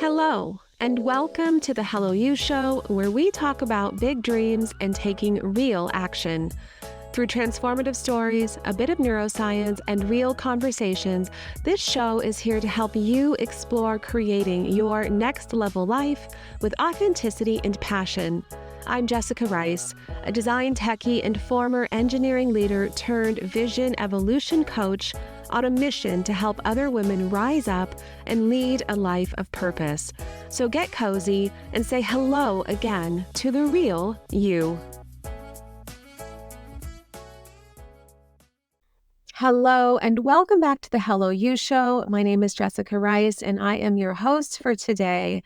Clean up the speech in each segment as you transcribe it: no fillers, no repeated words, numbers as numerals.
Hello, and welcome to the Hello You Show, where we talk about big dreams and taking real action. Through transformative stories, a bit of neuroscience, and real conversations, this show is here to help you explore creating your next level life with authenticity and passion. I'm Jessica Rice, a design techie and former engineering leader turned vision evolution coach on a mission to help other women rise up and lead a life of purpose. So get cozy and say hello again to the real you. Hello, and welcome back to the Hello You Show. My name is Jessica Rice, and I am your host for today.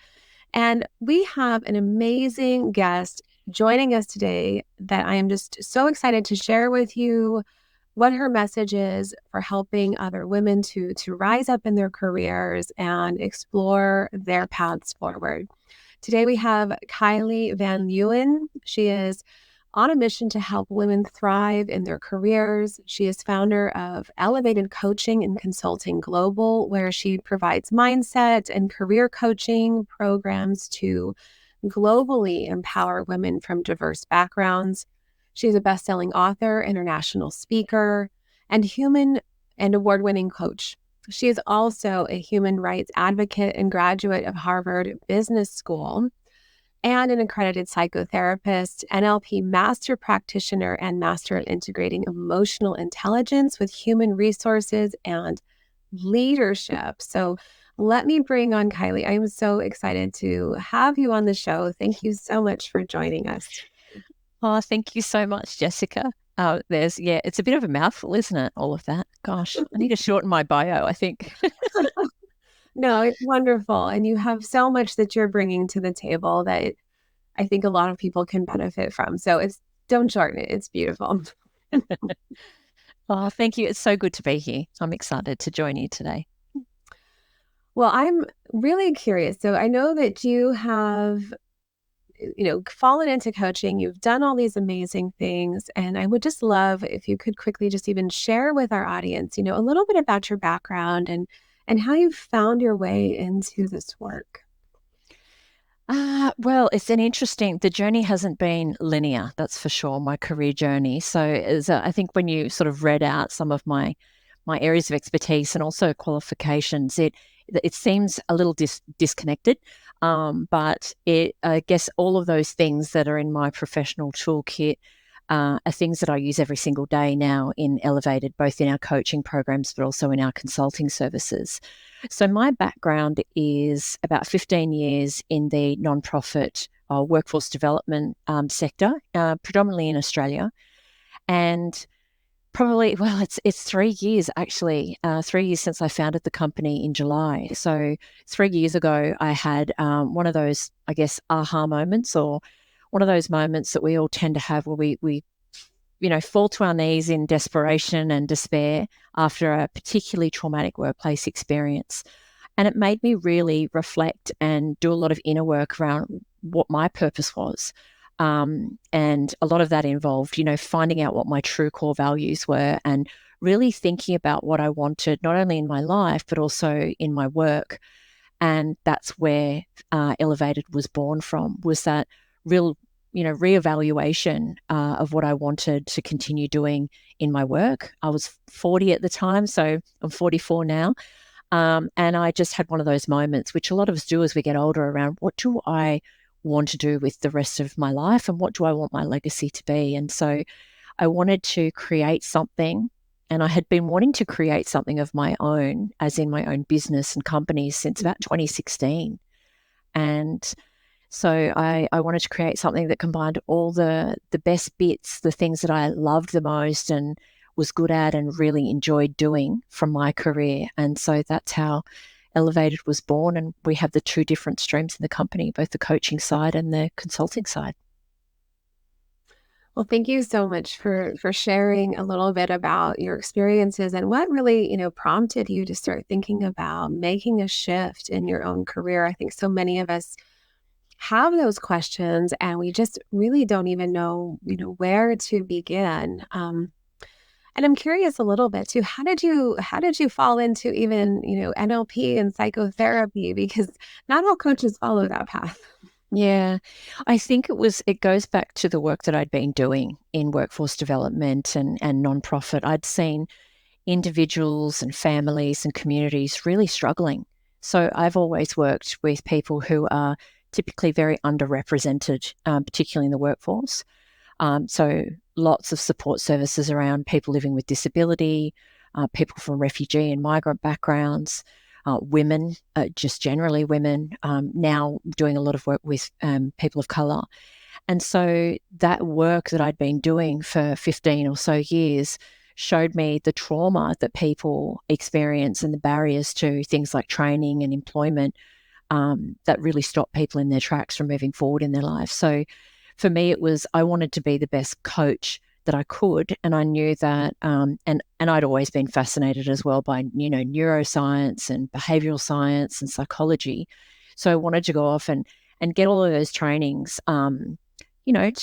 And we have an amazing guest joining us today that I am just so excited to share with you what her message is for helping other women to rise up in their careers and explore their paths forward. Today we have Kylie van Luyn. She is on a mission to help women thrive in their careers. She is founder of Elevated Coaching and Consulting Global, where she provides mindset and career coaching programs to globally empower women from diverse backgrounds. She's a best-selling author, international speaker, and award-winning coach. She is also a human rights advocate and graduate of Harvard Business School, and an accredited psychotherapist, NLP master practitioner, and master at integrating emotional intelligence with human resources and leadership. So let me bring on Kylie. I'm so excited to have you on the show. Thank you so much for joining us. Oh, thank you so much, Jessica. It's a bit of a mouthful, isn't it? All of that. Gosh, I need to shorten my bio, I think. No, it's wonderful. And you have so much that you're bringing to the table that I think a lot of people can benefit from. So don't shorten it. It's beautiful. Oh, thank you. It's so good to be here. I'm excited to join you today. Well, I'm really curious. So I know that you have, fallen into coaching. You've done all these amazing things. And I would just love if you could quickly just even share with our audience, a little bit about your background and how you found your way into this work. Well, the journey hasn't been linear, that's for sure, my career journey. So I think when you sort of read out some of my areas of expertise and also qualifications, it seems a little disconnected. But I guess all of those things that are in my professional toolkit are things that I use every single day now in Elevated, both in our coaching programs, but also in our consulting services. So my background is about 15 years in the nonprofit workforce development sector, predominantly in Australia. And probably, it's 3 years actually, 3 years since I founded the company in July. So 3 years ago, I had one of those, I guess, aha moments, or one of those moments that we all tend to have where we fall to our knees in desperation and despair after a particularly traumatic workplace experience. And it made me really reflect and do a lot of inner work around what my purpose was. And a lot of that involved, finding out what my true core values were and really thinking about what I wanted, not only in my life, but also in my work. And that's where Elevated was born from, was that real, reevaluation of what I wanted to continue doing in my work. I was 40 at the time, so I'm 44 now. And I just had one of those moments, which a lot of us do as we get older, around what do I want to do with the rest of my life and what do I want my legacy to be? And so I wanted to create something, and I had been wanting to create something of my own, as in my own business and companies, since about 2016. And so I wanted to create something that combined all the best bits, the things that I loved the most and was good at and really enjoyed doing from my career. And so that's how Elevated was born. And we have the two different streams in the company, both the coaching side and the consulting side. Well, thank you so much for sharing a little bit about your experiences and what really, prompted you to start thinking about making a shift in your own career. I think so many of us have those questions and we just really don't even know, where to begin. And I'm curious a little bit too, how did you fall into even, NLP and psychotherapy? Because not all coaches follow that path. Yeah, I think it goes back to the work that I'd been doing in workforce development and nonprofit. I'd seen individuals and families and communities really struggling. So I've always worked with people who are typically very underrepresented, particularly in the workforce. So lots of support services around people living with disability, people from refugee and migrant backgrounds, women, just generally women, now doing a lot of work with people of colour. And so that work that I'd been doing for 15 or so years showed me the trauma that people experience and the barriers to things like training and employment that really stop people in their tracks from moving forward in their life. So for me, it was I wanted to be the best coach that I could, and I knew that, and I'd always been fascinated as well by neuroscience and behavioural science and psychology. So I wanted to go off and get all of those trainings, to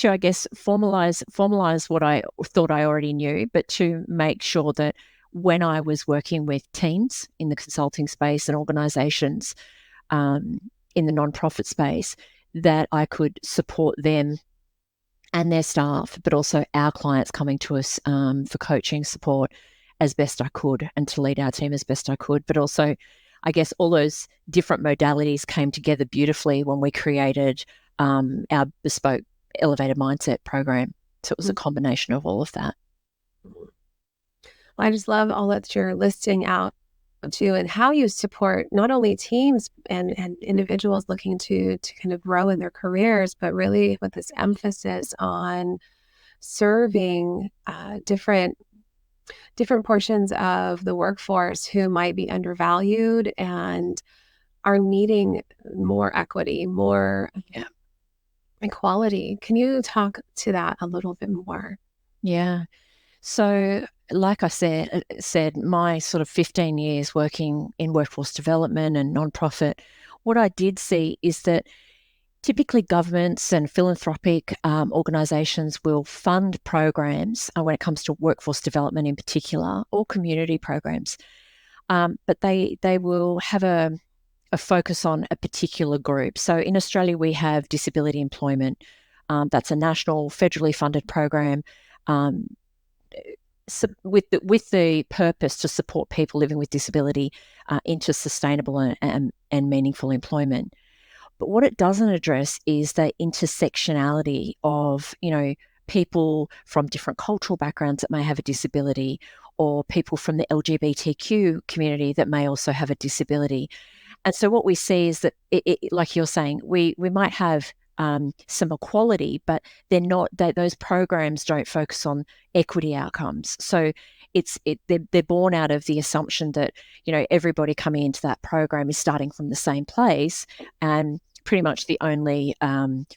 I guess formalize what I thought I already knew, but to make sure that when I was working with teams in the consulting space and organisations in the nonprofit space, that I could support them and their staff, but also our clients coming to us for coaching support as best I could and to lead our team as best I could. But also, I guess all those different modalities came together beautifully when we created our bespoke elevated mindset program. So it was a combination of all of that. Well, I just love all that you're listing out too, and how you support not only teams and individuals looking to kind of grow in their careers, but really with this emphasis on serving different portions of the workforce who might be undervalued and are needing more equity, more equality. Can you talk to that a little bit more? Yeah. So, like I said, my sort of 15 years working in workforce development and nonprofit, what I did see is that typically governments and philanthropic organisations will fund programs when it comes to workforce development in particular, or community programs, but they will have a focus on a particular group. So in Australia, we have disability employment. That's a national, federally funded program. With the purpose to support people living with disability into sustainable and meaningful employment. But what it doesn't address is the intersectionality of, people from different cultural backgrounds that may have a disability, or people from the LGBTQ community that may also have a disability. And so what we see is that, like you're saying, we might have some equality, but those programs don't focus on equity outcomes. So they're born out of the assumption that everybody coming into that program is starting from the same place, and pretty much the only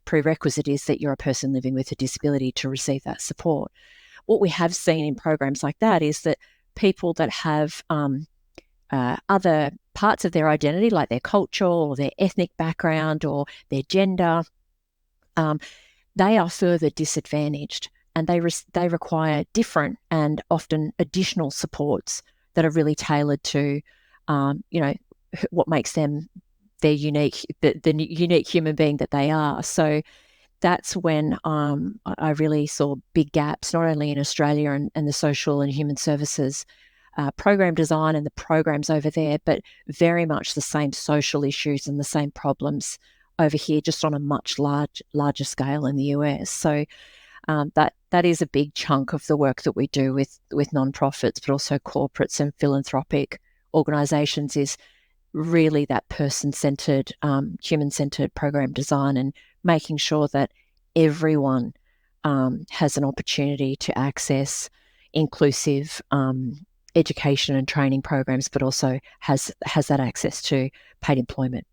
prerequisite is that you're a person living with a disability to receive that support. What we have seen in programs like that is that people that have other parts of their identity, like their culture or their ethnic background or their gender, they are further disadvantaged, and they require different and often additional supports that are really tailored to, what makes them their unique, the unique human being that they are. So that's when I really saw big gaps, not only in Australia and the social and human services program design and the programs over there, but very much the same social issues and the same problems over here, just on a much larger scale in the US. So that is a big chunk of the work that we do with nonprofits, but also corporates and philanthropic organisations, is really that person-centred, human-centred program design, and making sure that everyone has an opportunity to access inclusive education and training programs, but also has that access to paid employment.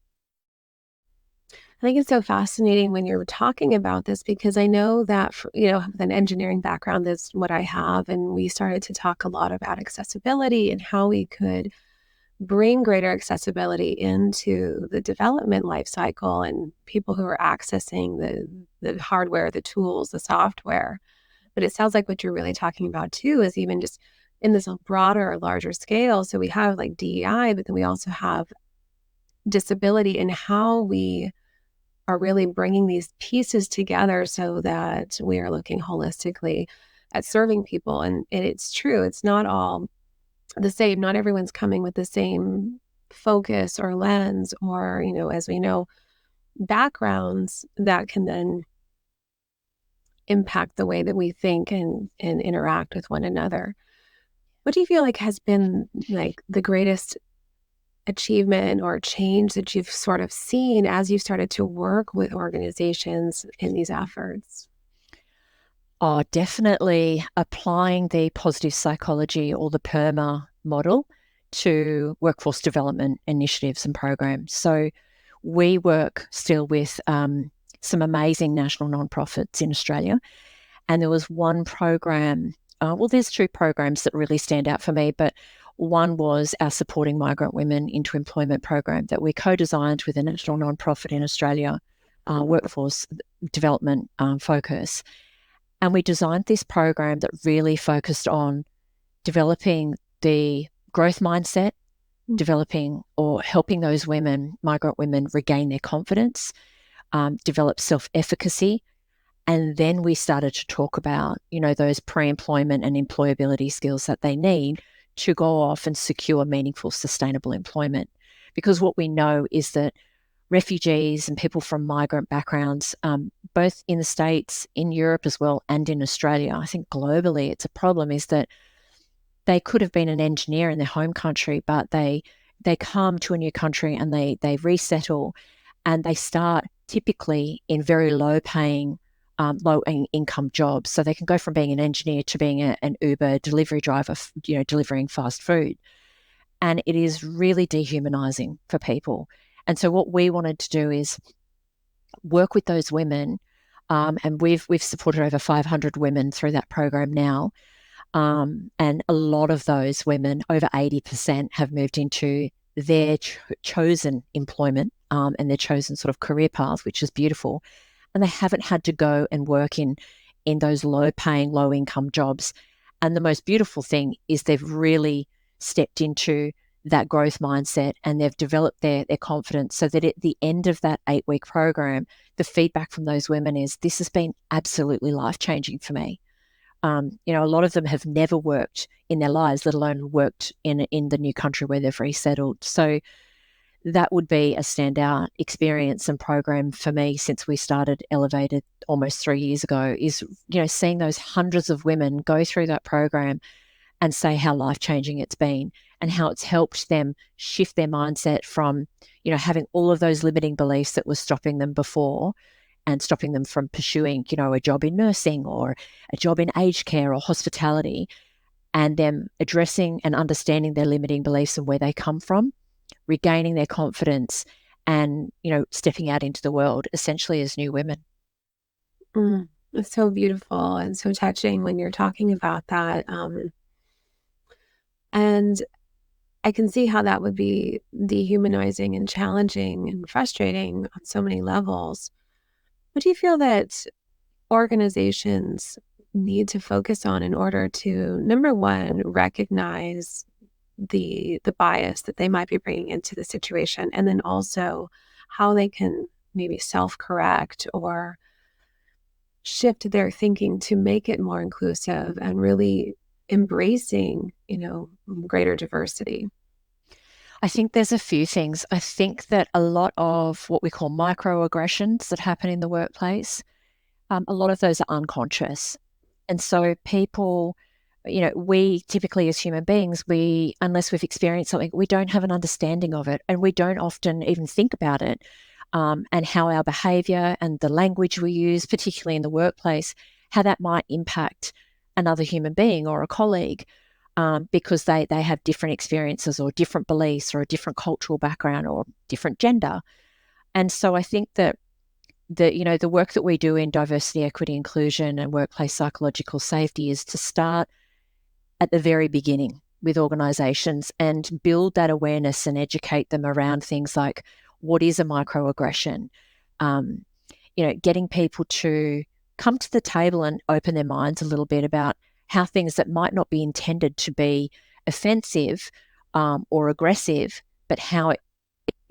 I think it's so fascinating when you're talking about this, because I know that, with an engineering background is what I have. And we started to talk a lot about accessibility and how we could bring greater accessibility into the development life cycle and people who are accessing the hardware, the tools, the software. But it sounds like what you're really talking about too is even just in this broader, larger scale. So we have like DEI, but then we also have disability, and how we are really bringing these pieces together so that we are looking holistically at serving people. And it's true, it's not all the same. Not everyone's coming with the same focus or lens or, as we know, backgrounds that can then impact the way that we think and interact with one another. What do you feel like has been like the greatest achievement or change that you've sort of seen as you started to work with organizations in these efforts? Oh, definitely applying the positive psychology or the Perma model to workforce development initiatives and programs. So we work still with some amazing national nonprofits in Australia. And there was one program, there's two programs that really stand out for me, but one was our Supporting Migrant Women into Employment program that we co-designed with a national nonprofit in Australia, workforce development focus. And we designed this program that really focused on developing the growth mindset, developing or helping those women, migrant women, regain their confidence, develop self-efficacy. And then we started to talk about, those pre-employment and employability skills that they need to go off and secure meaningful, sustainable employment. Because what we know is that refugees and people from migrant backgrounds, both in the States, in Europe as well, and in Australia, I think globally it's a problem, is that they could have been an engineer in their home country, but they come to a new country and they resettle, and they start typically in very low paying, low income jobs. So they can go from being an engineer to being an Uber delivery driver, delivering fast food. And it is really dehumanizing for people. And so what we wanted to do is work with those women, and we've supported over 500 women through that program now. And a lot of those women, over 80%, have moved into their chosen employment, and their chosen sort of career path, which is beautiful. And they haven't had to go and work in those low-paying, low-income jobs. And the most beautiful thing is they've really stepped into that growth mindset, and they've developed their confidence, so that at the end of that 8-week program, the feedback from those women is, this has been absolutely life-changing for me. A lot of them have never worked in their lives, let alone worked in the new country where they've resettled. So that would be a standout experience and program for me since we started Elevated almost 3 years ago, is, seeing those hundreds of women go through that program and say how life-changing it's been, and how it's helped them shift their mindset from, having all of those limiting beliefs that were stopping them before and stopping them from pursuing, a job in nursing or a job in aged care or hospitality, and them addressing and understanding their limiting beliefs and where they come from, regaining their confidence, and, stepping out into the world essentially as new women. It's so beautiful and so touching when you're talking about that. And I can see how that would be dehumanizing and challenging and frustrating on so many levels. What do you feel that organizations need to focus on in order to, number one, recognize the bias that they might be bringing into the situation, and then also how they can maybe self-correct or shift their thinking to make it more inclusive and really embracing, greater diversity? I think there's a few things. I think that a lot of what we call microaggressions that happen in the workplace, a lot of those are unconscious. And so people, we typically as human beings, unless we've experienced something, we don't have an understanding of it, and we don't often even think about it, and how our behavior and the language we use, particularly in the workplace, how that might impact another human being or a colleague, because they have different experiences or different beliefs or a different cultural background or different gender. And so I think that the work that we do in diversity, equity, inclusion, and workplace psychological safety is to start at the very beginning with organizations and build that awareness and educate them around things like, what is a microaggression? Getting people to come to the table and open their minds a little bit about how things that might not be intended to be offensive or aggressive, but how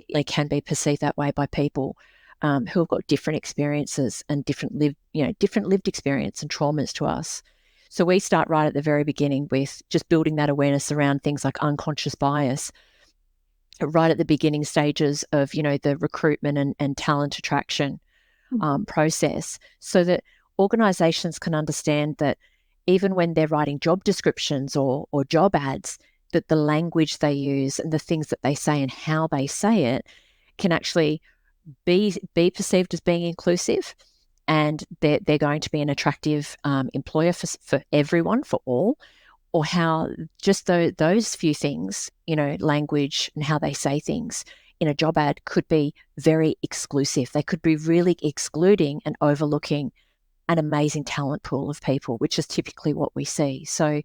it can be perceived that way by people who have got different experiences and different lived experience and traumas to us. So we start right at the very beginning with just building that awareness around things like unconscious bias, right at the beginning stages of, the recruitment and talent attraction process, so that organizations can understand that even when they're writing job descriptions or job ads, that the language they use and the things that they say and how they say it can actually be perceived as being inclusive, and they're going to be an attractive employer for everyone, for all, or how just those few things, language and how they say things in a job ad could be very exclusive. They could be really excluding and overlooking an amazing talent pool of people, which is typically what we see. So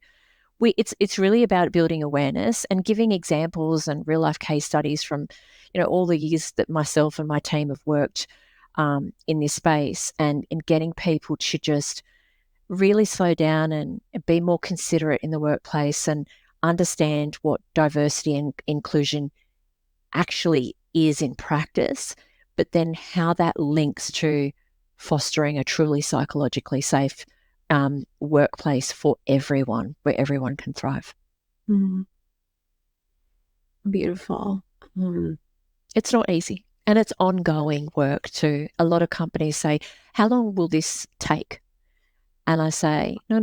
it's really about building awareness and giving examples and real life case studies from, all the years that myself and my team have worked in this space, and in getting people to just really slow down and be more considerate in the workplace and understand what diversity and inclusion actually is in practice, but then how that links to fostering a truly psychologically safe workplace for everyone, where everyone can thrive. Beautiful. It's not easy, and it's ongoing work too. A lot of companies say, how long will this take? And I say, no,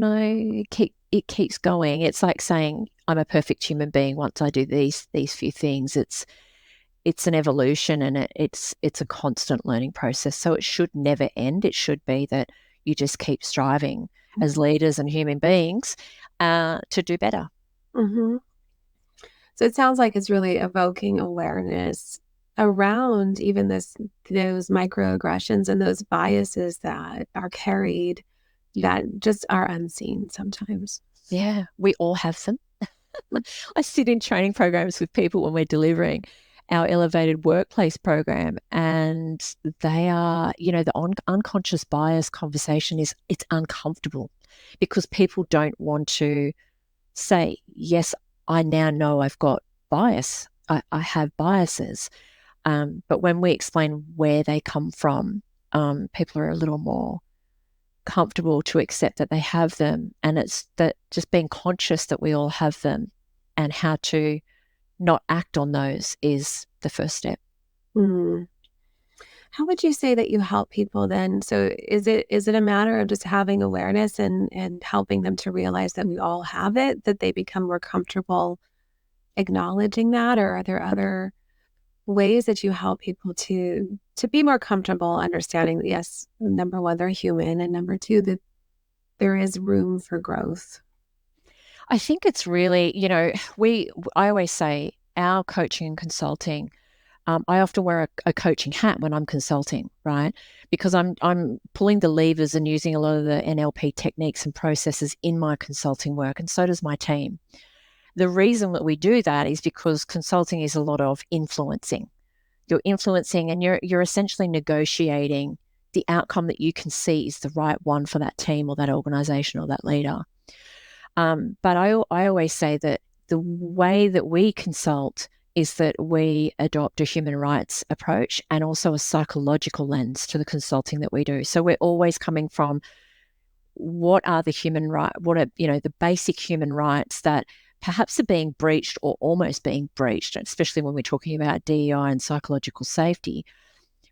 it keeps going. It's like saying I'm a perfect human being once I do these few things. It's an evolution, and it's a constant learning process. So it should never end. It should be that you just keep striving as leaders and human beings to do better. Mm-hmm. So it sounds like it's really evoking awareness around even those microaggressions and those biases that are carried that just are unseen sometimes. Yeah, we all have them. I sit in training programs with people when we're delivering our elevated workplace program, and they are, the unconscious bias conversation it's uncomfortable because people don't want to say, yes, I now know I've got bias. I have biases. But when we explain where they come from, people are a little more comfortable to accept that they have them. And it's that just being conscious that we all have them and how to not act on those is the first step. How would you say that you help people then? So is it a matter of just having awareness and helping them to realize that we all have it, that they become more comfortable acknowledging that? Or are there other ways that you help people to be more comfortable understanding that, yes, number one, they're human, and number two, that there is room for growth? I think it's really, I always say our coaching and consulting, I often wear a coaching hat when I'm consulting, right? Because I'm pulling the levers and using a lot of the NLP techniques and processes in my consulting work, and so does my team. The reason that we do that is because consulting is a lot of influencing. You're influencing, and you're essentially negotiating the outcome that you can see is the right one for that team or that organization or that leader. But I always say that the way that we consult is that we adopt a human rights approach and also a psychological lens to the consulting that we do. So we're always coming from what are the human rights, what are, the basic human rights that perhaps are being breached or almost being breached, especially when we're talking about DEI and psychological safety.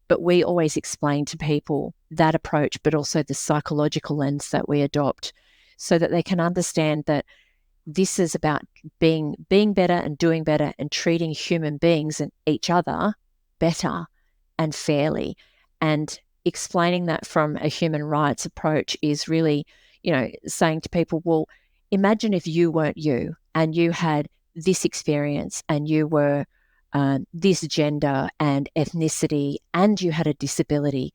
But we always explain to people that approach, but also the psychological lens that we adopt, so that they can understand that this is about being better and doing better and treating human beings and each other better and fairly. And explaining that from a human rights approach is really, saying to people, well, imagine if you weren't you and you had this experience and you were this gender and ethnicity and you had a disability,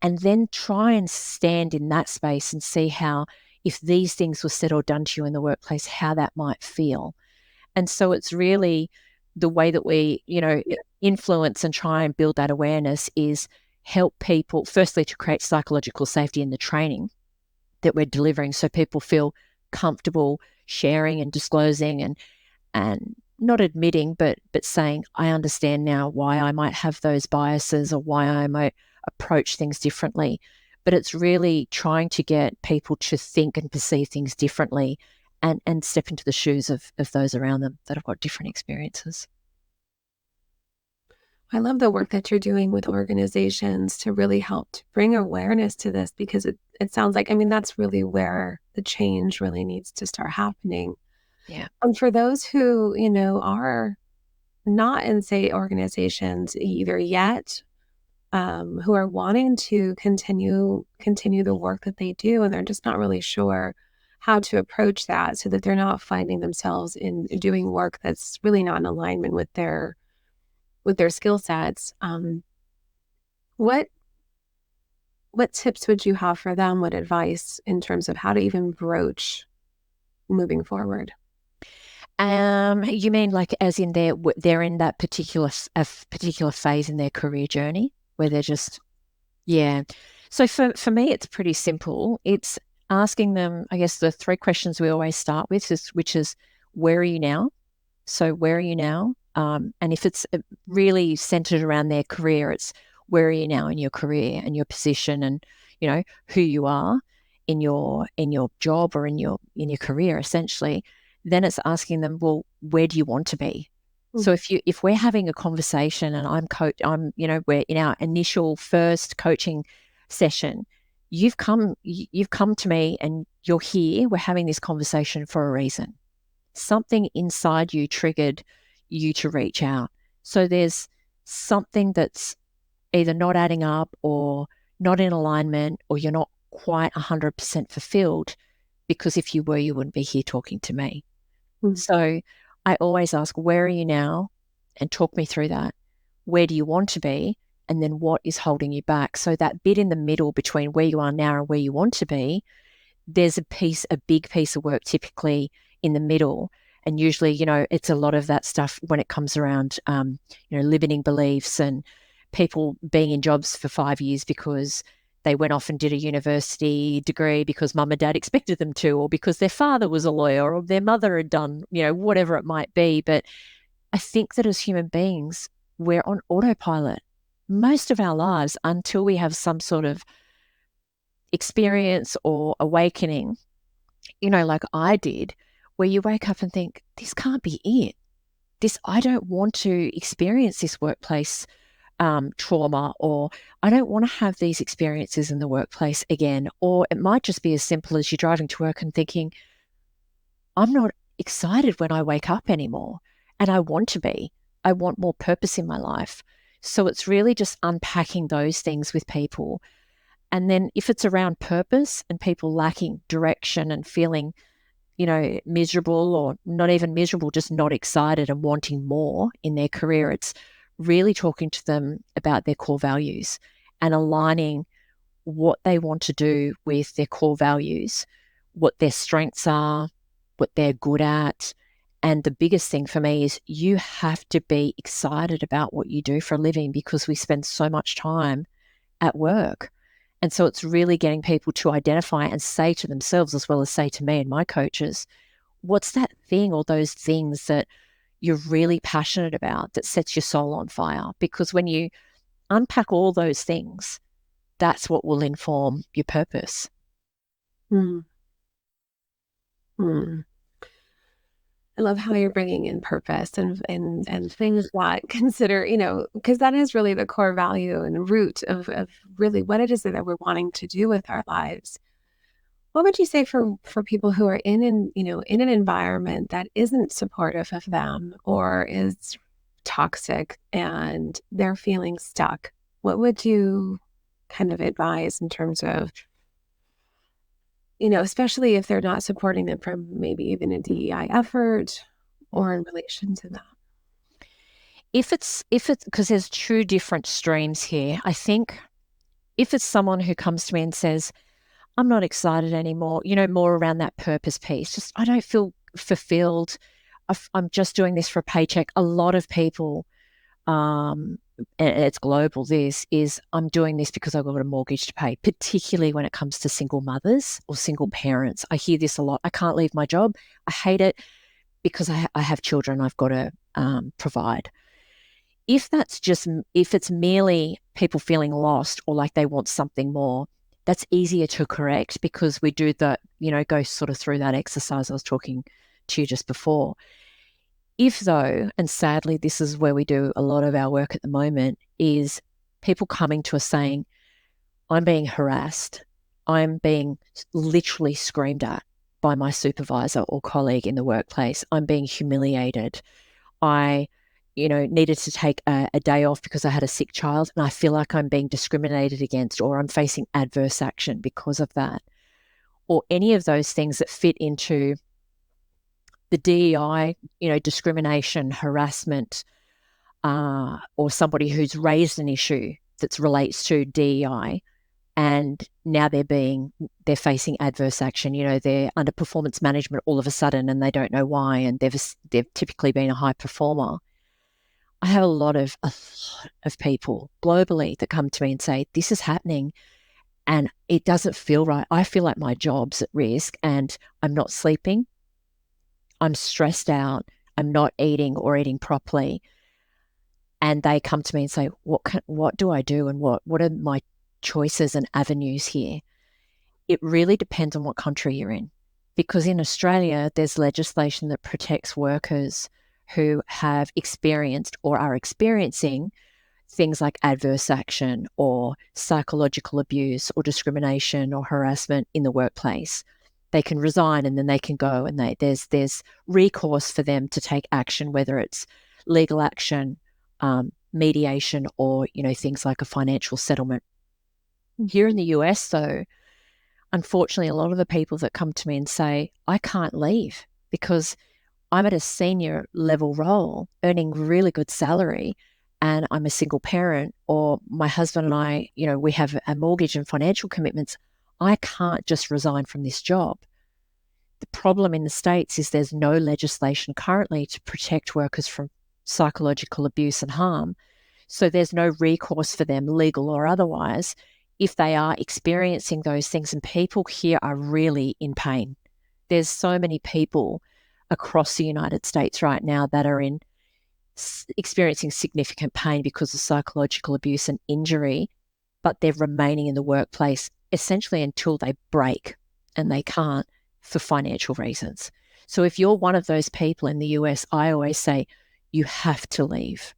and then try and stand in that space and see how, if these things were said or done to you in the workplace, how that might feel. And so it's really the way that we, influence and try and build that awareness is help people, firstly, to create psychological safety in the training that we're delivering so people feel comfortable sharing and disclosing and not admitting, but saying, I understand now why I might have those biases or why I might approach things differently. But it's really trying to get people to think and perceive things differently and step into the shoes of those around them that have got different experiences. I love the work that you're doing with organizations to really help to bring awareness to this, because it sounds like, I mean, that's really where the change really needs to start happening. Yeah. And for those who, are not in, say, organizations either yet, who are wanting to continue the work that they do, and they're just not really sure how to approach that so that they're not finding themselves in doing work that's really not in alignment with their skill sets. What tips would you have for them? What advice in terms of how to even broach moving forward? You mean like as in they're in that particular phase in their career journey where they're just, yeah. So for me, it's pretty simple. It's asking them, I guess the three questions we always start with which is, where are you now? So where are you now? And if it's really centered around their career, it's where are you now in your career and your position and, who you are in your job or in your career, essentially. Then it's asking them, well, where do you want to be? So if we're having a conversation and we're in our initial first coaching session, you've come to me and you're here, we're having this conversation for a reason. Something inside you triggered you to reach out. So there's something that's either not adding up or not in alignment, or you're not quite 100% fulfilled, because if you were, you wouldn't be here talking to me. So I always ask, where are you now? And talk me through that. Where do you want to be? And then what is holding you back? So that bit in the middle between where you are now and where you want to be, there's a big piece of work typically in the middle. And usually, it's a lot of that stuff when it comes around, limiting beliefs and people being in jobs for 5 years because they went off and did a university degree because mum and dad expected them to, or because their father was a lawyer or their mother had done, whatever it might be. But I think that as human beings, we're on autopilot most of our lives until we have some sort of experience or awakening, like I did, where you wake up and think, this can't be it. I don't want to experience this workplace trauma, or I don't want to have these experiences in the workplace again. Or it might just be as simple as you're driving to work and thinking, I'm not excited when I wake up anymore, and I want to be. I want more purpose in my life. So it's really just unpacking those things with people. And then if it's around purpose and people lacking direction and feeling, miserable, or not even miserable, just not excited and wanting more in their career, it's really talking to them about their core values and aligning what they want to do with their core values, what their strengths are, what they're good at. And the biggest thing for me is you have to be excited about what you do for a living, because we spend so much time at work. And so it's really getting people to identify and say to themselves, as well as say to me and my coaches, what's that thing or those things that you're really passionate about that sets your soul on fire? Because when you unpack all those things, that's what will inform your purpose. Mm. Mm. I love how you're bringing in purpose and things that consider, because that is really the core value and root of really what it is that we're wanting to do with our lives. What would you say for people who are in an environment that isn't supportive of them or is toxic and they're feeling stuck? What would you kind of advise in terms of, especially if they're not supporting them from maybe even a DEI effort or in relation to that? If it's because there's two different streams here. I think if it's someone who comes to me and says, I'm not excited anymore, more around that purpose piece, just I don't feel fulfilled. I'm just doing this for a paycheck. A lot of people and it's global, this is I'm doing this because I've got a mortgage to pay, particularly when it comes to single mothers or single parents. I hear this a lot. I can't leave my job. I hate it because I have children I've got to provide. If it's merely people feeling lost or like they want something more, that's easier to correct because we do that, go sort of through that exercise I was talking to you just before. If though, and sadly, this is where we do a lot of our work at the moment, is people coming to us saying, I'm being harassed. I'm being literally screamed at by my supervisor or colleague in the workplace. I'm being humiliated. I, needed to take a day off because I had a sick child and I feel like I'm being discriminated against or I'm facing adverse action because of that. Or any of those things that fit into the DEI, discrimination, harassment, or somebody who's raised an issue that relates to DEI, and now they're facing adverse action. They're under performance management all of a sudden, and they don't know why, and they've typically been a high performer. I have a lot of people globally that come to me and say, this is happening and it doesn't feel right. I feel like my job's at risk and I'm not sleeping. I'm stressed out. I'm not eating or eating properly. And they come to me and say, what do I do? And what are my choices and avenues here? It really depends on what country you're in. Because in Australia, there's legislation that protects workers who have experienced or are experiencing things like adverse action or psychological abuse or discrimination or harassment in the workplace. They can resign and then they can go, and there's recourse for them to take action, whether it's legal action, mediation, or things like a financial settlement. Here in the US, though, unfortunately, a lot of the people that come to me and say, I can't leave because I'm at a senior level role, earning really good salary, and I'm a single parent, or my husband and I, we have a mortgage and financial commitments. I can't just resign from this job. The problem in the States is there's no legislation currently to protect workers from psychological abuse and harm. So there's no recourse for them, legal or otherwise, if they are experiencing those things. And people here are really in pain. There's so many people across the United States right now that are experiencing significant pain because of psychological abuse and injury, but they're remaining in the workplace essentially until they break, and they can't for financial reasons. So if you're one of those people in the US, I always say you have to leave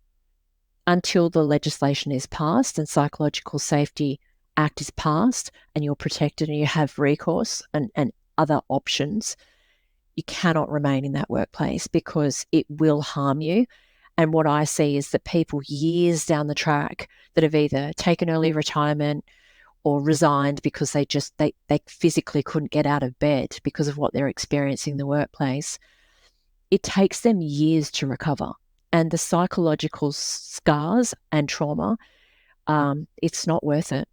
until the legislation is passed and Psychological Safety Act is passed and you're protected and you have recourse and other options. You cannot remain in that workplace because it will harm you. And what I see is that people years down the track that have either taken early retirement or resigned because they physically couldn't get out of bed because of what they're experiencing in the workplace, it takes them years to recover. And the psychological scars and trauma, it's not worth it.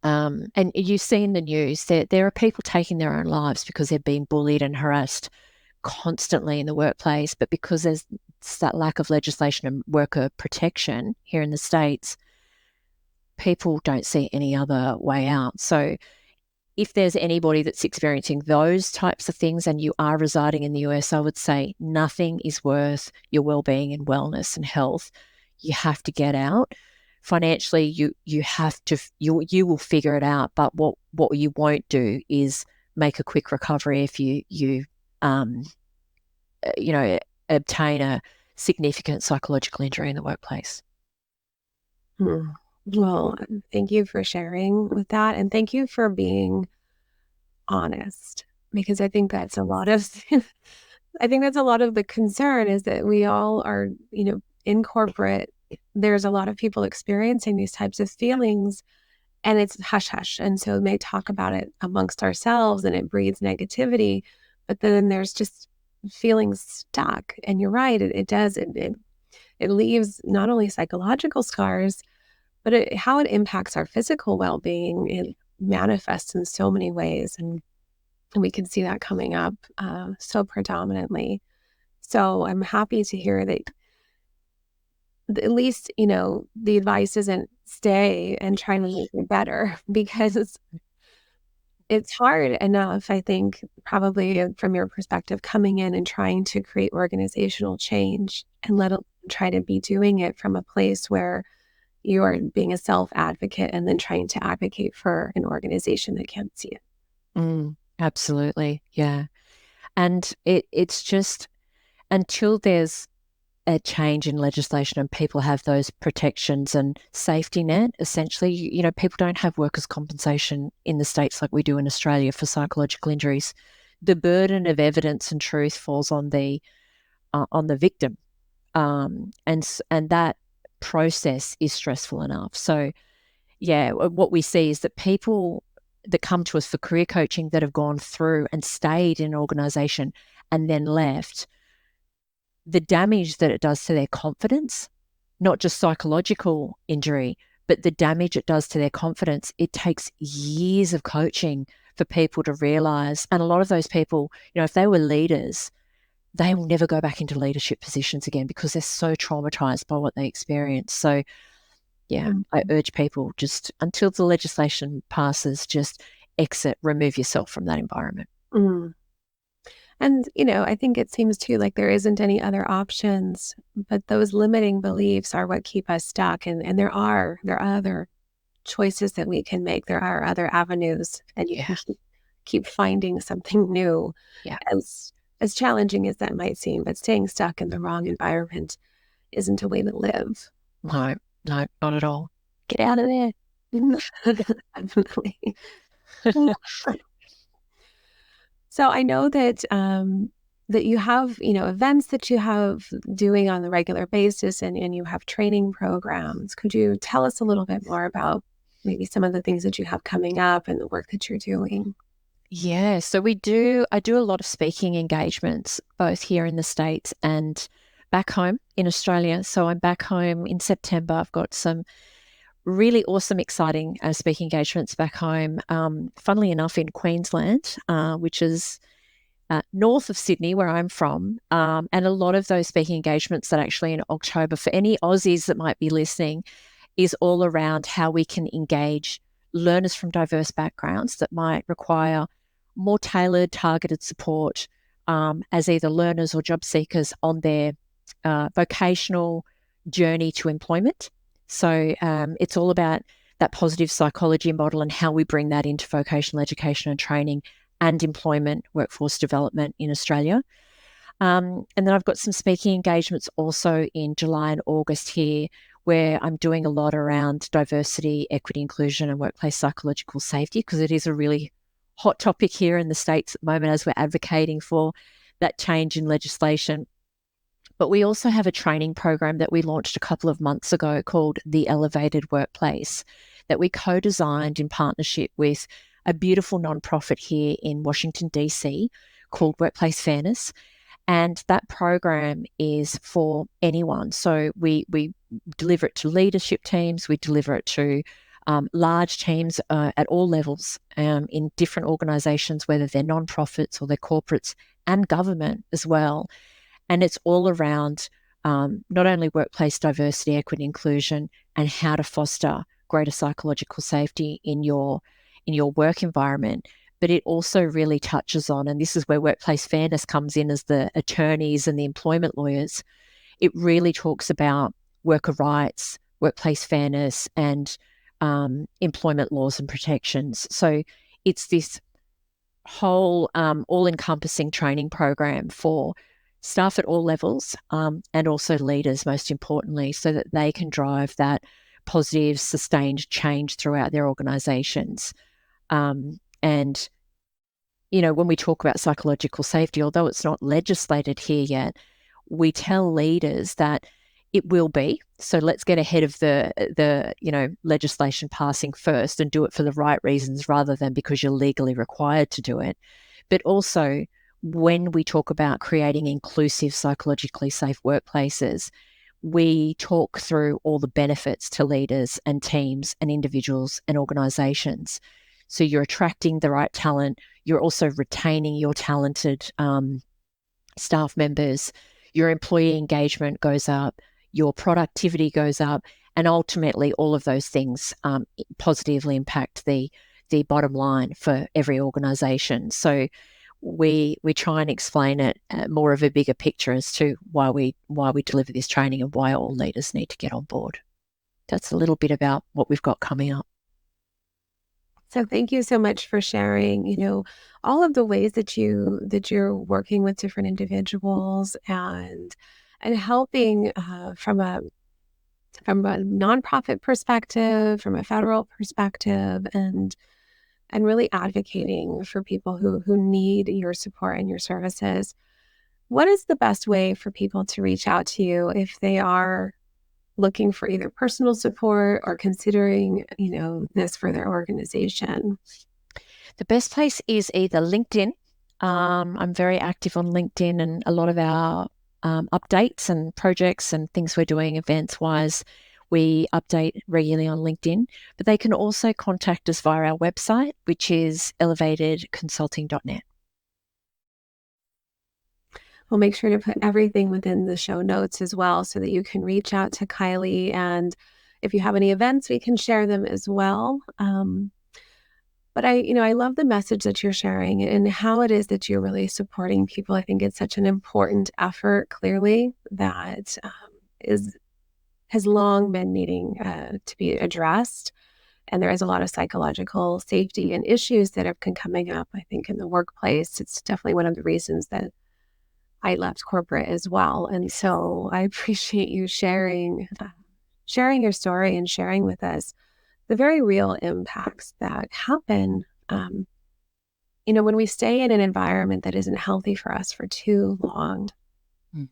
And you see in the news that there are people taking their own lives because they're being bullied and harassed constantly in the workplace, but because there's that lack of legislation and worker protection here in the States, people don't see any other way out. So if there's anybody that's experiencing those types of things and you are residing in the US, I would say nothing is worth your well-being and wellness and health. You have to get out. Financially, you will figure it out. But what you won't do is make a quick recovery if you obtain a significant psychological injury in the workplace. Well, thank you for sharing with that, and thank you for being honest, because I think that's a lot of the concern is that we all are, in corporate. There's a lot of people experiencing these types of feelings, and it's hush hush. And so we may talk about it amongst ourselves and it breeds negativity, but then there's just feelings stuck. And you're right, it does. It leaves not only psychological scars, but how it impacts our physical well-being. It manifests in so many ways. And we can see that coming up so predominantly. So I'm happy to hear that at least, the advice isn't stay and try to make it better, because it's hard enough, I think, probably from your perspective, coming in and trying to create organizational change, and let alone try to be doing it from a place where you are being a self-advocate and then trying to advocate for an organization that can't see it. Absolutely. Yeah. And it's just until there's a change in legislation and people have those protections and safety net, essentially, people don't have workers' compensation in the States like we do in Australia for psychological injuries. The burden of evidence and truth falls on the victim, and that process is stressful enough. So, yeah, what we see is that people that come to us for career coaching that have gone through and stayed in an organisation and then left, the damage that it does to their confidence, not just psychological injury, but the damage it does to their confidence, it takes years of coaching for people to realize. And a lot of those people, if they were leaders, they will never go back into leadership positions again because they're so traumatized by what they experienced. So, yeah, I urge people, just until the legislation passes, just exit, remove yourself from that environment. Mm. And, I think it seems too like there isn't any other options, but those limiting beliefs are what keep us stuck. And there are other choices that we can make. There are other avenues, and you can keep finding something new. Yeah. As challenging as that might seem, but staying stuck in the wrong environment isn't a way to live. No, not at all. Get out of there. Definitely. So I know that that you have, events that you have doing on a regular basis, and you have training programs. Could you tell us a little bit more about maybe some of the things that you have coming up and the work that you're doing? Yeah, so I do a lot of speaking engagements, both here in the States and back home in Australia. So I'm back home in September. I've got some really awesome, exciting speaking engagements back home. Funnily enough, in Queensland, which is north of Sydney, where I'm from. And a lot of those speaking engagements that actually in October, for any Aussies that might be listening, is all around how we can engage learners from diverse backgrounds that might require more tailored, targeted support as either learners or job seekers on their vocational journey to employment. So it's all about that positive psychology model and how we bring that into vocational education and training and employment, workforce development in Australia. And then I've got some speaking engagements also in July and August here, where I'm doing a lot around diversity, equity, inclusion, and workplace psychological safety, because it is a really hot topic here in the States at the moment as we're advocating for that change in legislation. But we also have a training program that we launched a couple of months ago called The Elevated Workplace, that we co-designed in partnership with a beautiful nonprofit here in Washington, D.C. called Workplace Fairness. And that program is for anyone. So we deliver it to leadership teams, we deliver it to large teams at all levels in different organisations, whether they're nonprofits or they're corporates, and government as well. And it's all around not only workplace diversity, equity, inclusion, and how to foster greater psychological safety in your work environment, but it also really touches on, and this is where workplace fairness comes in as the attorneys and the employment lawyers, it really talks about worker rights, workplace fairness, and employment laws and protections. So it's this whole all-encompassing training program for staff at all levels and also leaders, most importantly, so that they can drive that positive, sustained change throughout their organisations. And, when we talk about psychological safety, although it's not legislated here yet, we tell leaders that it will be. So let's get ahead of the legislation passing first and do it for the right reasons rather than because you're legally required to do it. But also, when we talk about creating inclusive, psychologically safe workplaces, we talk through all the benefits to leaders and teams and individuals and organisations. So you're attracting the right talent. You're also retaining your talented staff members. Your employee engagement goes up. your productivity goes up, and ultimately all of those things positively impact the bottom line for every organisation. So we try and explain it more of a bigger picture as to why we deliver this training and why all leaders need to get on board. That's a little bit about what we've got coming up. So thank you so much for sharing, all of the ways that you're working with different individuals and helping from a nonprofit perspective, from a federal perspective, and really advocating for people who need your support and your services. What is the best way for people to reach out to you if they are looking for either personal support or considering, this for their organization? The best place is either LinkedIn. I'm very active on LinkedIn, and a lot of our updates and projects and things we're doing events-wise, we update regularly on LinkedIn. But they can also contact us via our website, which is elevatedconsulting.net. We'll make sure to put everything within the show notes as well so that you can reach out to Kylie. And if you have any events, we can share them as well. But I love the message that you're sharing and how it is that you're really supporting people. I think it's such an important effort, clearly, that has long been needing to be addressed. And there is a lot of psychological safety and issues that can coming up, I think, in the workplace. It's definitely one of the reasons that I left corporate as well. And so I appreciate you sharing your story and sharing with us the very real impacts that happen, when we stay in an environment that isn't healthy for us for too long. Mm.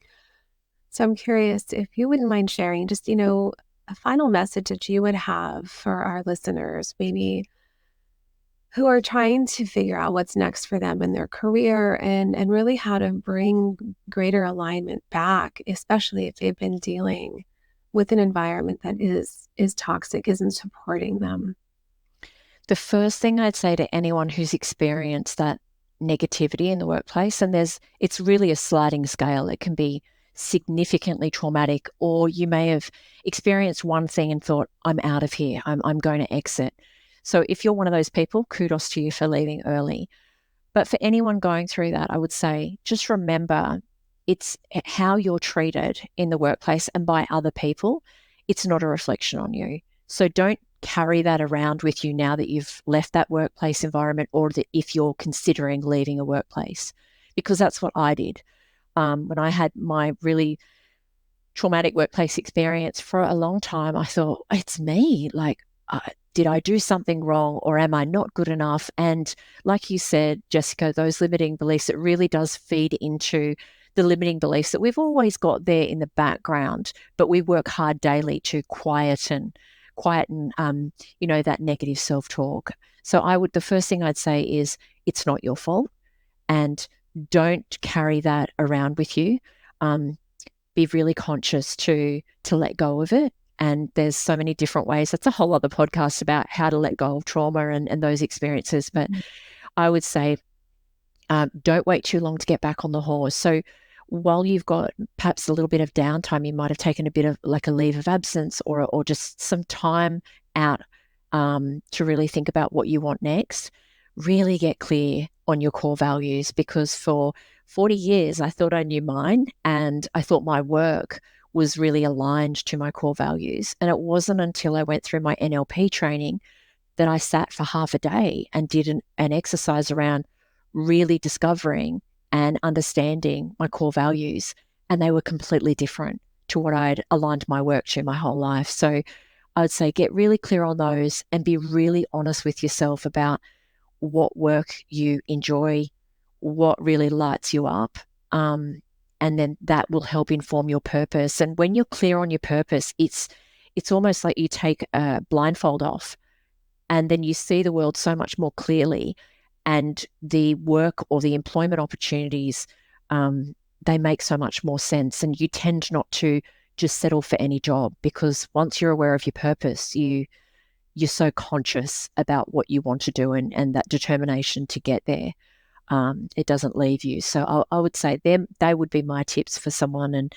So I'm curious if you wouldn't mind sharing just, a final message that you would have for our listeners, maybe who are trying to figure out what's next for them in their career and really how to bring greater alignment back, especially if they've been dealing with an environment that is toxic, isn't supporting them. The first thing I'd say to anyone who's experienced that negativity in the workplace, and it's really a sliding scale. It can be significantly traumatic, or you may have experienced one thing and thought, I'm out of here, I'm going to exit. So if you're one of those people, kudos to you for leaving early. But for anyone going through that, I would say just remember it's how you're treated in the workplace and by other people. It's not a reflection on you. So don't carry that around with you now that you've left that workplace environment, or that if you're considering leaving a workplace, because that's what I did. When I had my really traumatic workplace experience for a long time, I thought, it's me. Like, did I do something wrong, or am I not good enough? And like you said, Jessica, those limiting beliefs, it really does feed into the limiting beliefs that we've always got there in the background, but we work hard daily to quieten that negative self-talk. So the first thing I'd say is it's not your fault, and don't carry that around with you. Be really conscious to let go of it. And there's so many different ways. That's a whole other podcast about how to let go of trauma and those experiences. But I would say don't wait too long to get back on the horse. So while you've got perhaps a little bit of downtime, you might have taken a bit of like a leave of absence or just some time out to really think about what you want next. Really get clear on your core values, because for 40 years, I thought I knew mine, and I thought my work was really aligned to my core values. And it wasn't until I went through my NLP training that I sat for half a day and did an exercise around really discovering and understanding my core values. And they were completely different to what I'd aligned my work to my whole life. So I would say get really clear on those and be really honest with yourself about what work you enjoy, what really lights you up. And then that will help inform your purpose. And when you're clear on your purpose, it's almost like you take a blindfold off, and then you see the world so much more clearly, and the work or the employment opportunities, they make so much more sense. And you tend not to just settle for any job, because once you're aware of your purpose, you're so conscious about what you want to do and that determination to get there. It doesn't leave you. So I would say they would be my tips for someone. And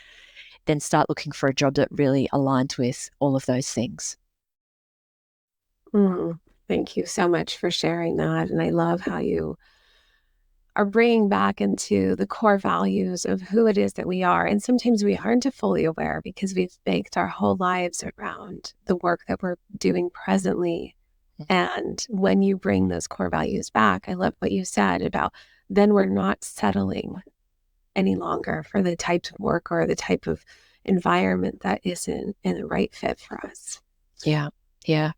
then start looking for a job that really aligns with all of those things. Thank you so much for sharing that. And I love how you are bringing back into the core values of who it is that we are. And sometimes we aren't fully aware because we've baked our whole lives around the work that we're doing presently. And when you bring those core values back, I love what you said about then we're not settling any longer for the type of work or the type of environment that isn't in the right fit for us. Yeah,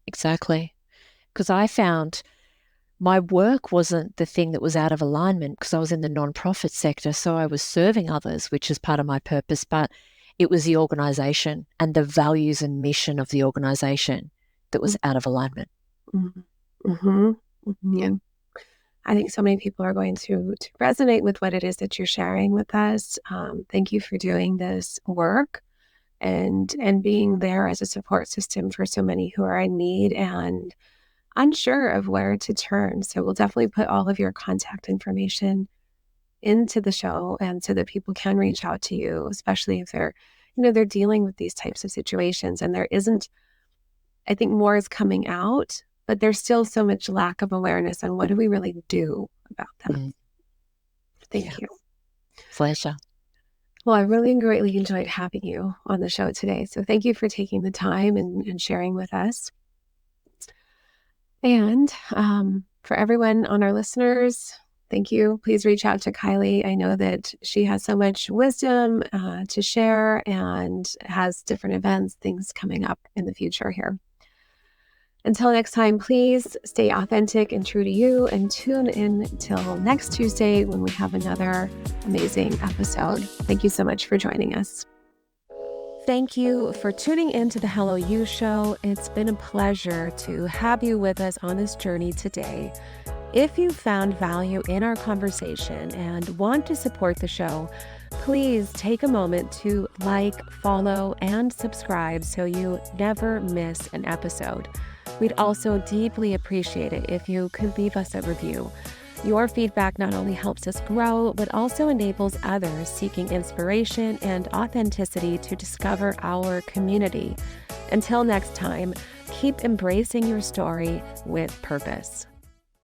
exactly. Because I found my work wasn't the thing that was out of alignment because I was in the nonprofit sector. So I was serving others, which is part of my purpose, but it was the organization and the values and mission of the organization that was out of alignment. Yeah. I think so many people are going to resonate with what it is that you're sharing with us. Thank you for doing this work and being there as a support system for so many who are in need and unsure of where to turn. So we'll definitely put all of your contact information into the show and so that people can reach out to you, especially if they're dealing with these types of situations. And there isn't, I think more is coming out, but there's still so much lack of awareness on what do we really do about that. Thank you. Pleasure. Well, I really greatly enjoyed having you on the show today. So thank you for taking the time and sharing with us. And for everyone on our listeners, thank you. Please reach out to Kylie. I know that she has so much wisdom to share and has different events, things coming up in the future here. Until next time, please stay authentic and true to you and tune in until next Tuesday when we have another amazing episode. Thank you so much for joining us. Thank you for tuning in to the Hello You Show. It's been a pleasure to have you with us on this journey today. If you found value in our conversation and want to support the show, please take a moment to like, follow, and subscribe so you never miss an episode. We'd also deeply appreciate it if you could leave us a review. Your feedback not only helps us grow, but also enables others seeking inspiration and authenticity to discover our community. Until next time, keep embracing your story with purpose.